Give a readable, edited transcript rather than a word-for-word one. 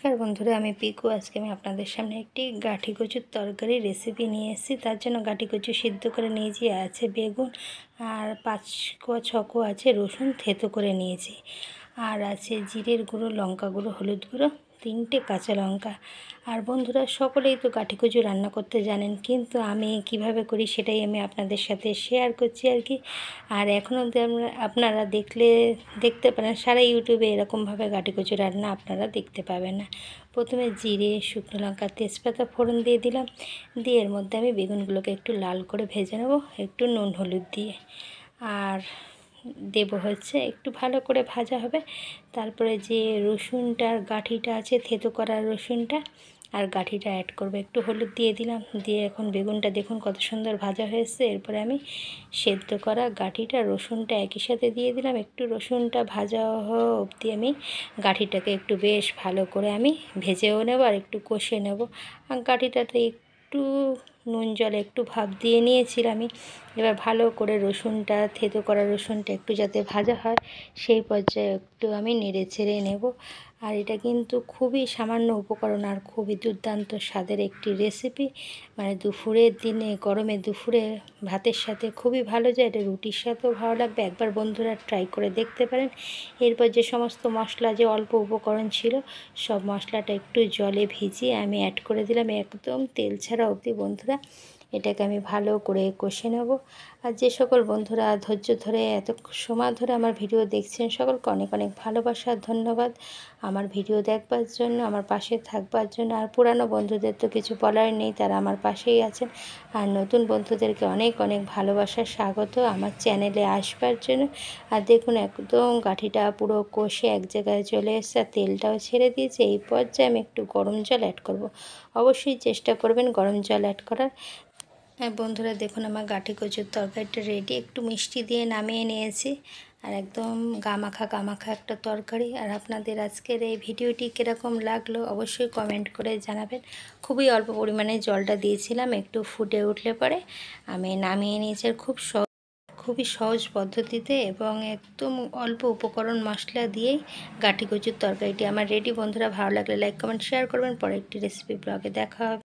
नमस्कार बंधुरा आमी पिकू आज के आपनादेर सामने एकटी गाठी कचुर तरकारी रेसिपि निये एसेछि। तार जोन्नो गाठी कचु सिद्ध करे नियेछि, आछे बेगुन और 5 कोয়া 6 कोয়া आछे रसुन थेतो करे नियेछि, और आछे जिरेर गुঁড়ো, लंका गुঁড়ো, हलुद गुঁড়ो, 3টে কাঁচা লঙ্কা। আর বন্ধুরা সকলেই তো গাঠি কচু রান্না করতে জানেন, কিন্তু আমি কিভাবে করি সেটাই আমি আপনাদের সাথে শেয়ার করছি আর কি। আর এখনও আপনারা দেখতে পারেন সারা ইউটিউবে এরকমভাবে গাঠি কচু রান্না আপনারা দেখতে পাবেন না। প্রথমে জিরে, শুকনো লঙ্কা, তেজপাতা ফোড়ন দিয়ে দিলাম, দিয়ে এর মধ্যে আমি বেগুনগুলোকে একটু লাল করে ভেজে নেব একটু নুন হলুদ দিয়ে। আর দেব হচ্ছে একটু ভালো করে ভাজা হবে। তারপরে যে রসুনটার গাঠিটা আছে, থেতো করা রসুনটা আর গাঠিটা অ্যাড করব, একটু হলুদ দিয়ে দিলাম, দিয়ে এখন বেগুনটা দেখুন কত সুন্দর ভাজা হয়েছে। এরপরে আমি সেদ্ধ করা গাঠিটা রসুনটা একই সাথে দিয়ে দিলাম, একটু রসুনটা ভাজা অবধি আমি গাঠিটাকে একটু বেশ ভালো করে আমি ভেজেও নেব আর একটু কষে নেব। আর গাঠিটাতে একটু নুন জলে একটু ভাপ দিয়ে নিয়েছিলাম আমি। এবার ভালো করে রসুনটা, থেতো করা রসুনটা একটু যাতে ভাজা হয় সেই পর্যায়ে একটু আমি নেড়ে ছেড়ে নেব। আর এটা কিন্তু খুবই সামান্য উপকরণ আর খুবই দুর্দান্ত স্বাদের একটি রেসিপি, মানে দুপুরের দিনে গরমে দুপুরে ভাতের সাথে খুবই ভালো যায়, এটা রুটির সাথেও ভালো লাগবে। একবার বন্ধুরা ট্রাই করে দেখতে পারেন। এরপর যে সমস্ত মশলা, যে অল্প উপকরণ ছিল সব মশলাটা একটু জলে ভিজিয়ে আমি অ্যাড করে দিলাম, একদম তেল ছাড়া অবধি বন্ধুরা এটাকে আমি ভালো করে কষে নেব। আর যে সকল বন্ধুরা ধৈর্য ধরে এত সময় ধরে আমার ভিডিও দেখছেন সকলকে অনেক অনেক ভালোবাসা, ধন্যবাদ আমার ভিডিও দেখবার জন্য, আমার পাশে থাকবার জন্য। আর পুরানো বন্ধুদের তো কিছু বলার নেই, তারা আমার পাশেই আছেন। আর নতুন বন্ধুদেরকে অনেক অনেক ভালোবাসা, স্বাগত আমার চ্যানেলে আসবার জন্য। আর দেখুন একদম গাঠিটা পুরো কষে এক জায়গায় চলে এসেছে, আর তেলটাও ছেড়ে দিয়েছে। এই পর্যায়ে আমি একটু গরম জল অ্যাড করব, অবশ্যই চেষ্টা করবেন গরম জল অ্যাড করার। হ্যাঁ বন্ধুরা দেখুন আমার গাঠি কচুর তরকারিটা রেডি, একটু মিষ্টি দিয়ে নামিয়ে নিয়েছি। আর একদম গামাখা একটা তরকারি। আর আপনাদের আজকের এই ভিডিওটি কীরকম লাগলো অবশ্যই কমেন্ট করে জানাবেন। খুবই অল্প পরিমাণে জলটা দিয়েছিলাম, একটু ফুটে উঠলে পরে আমি নামিয়ে নিয়েছি। আর খুবই সহজ পদ্ধতিতে এবং একদম অল্প উপকরণ মশলা দিয়েই গাঠি কচুর তরকারিটি আমার রেডি। বন্ধুরা ভালো লাগলে লাইক কমেন্ট শেয়ার করবেন। পরে একটি রেসিপি ব্লগে দেখা হবে।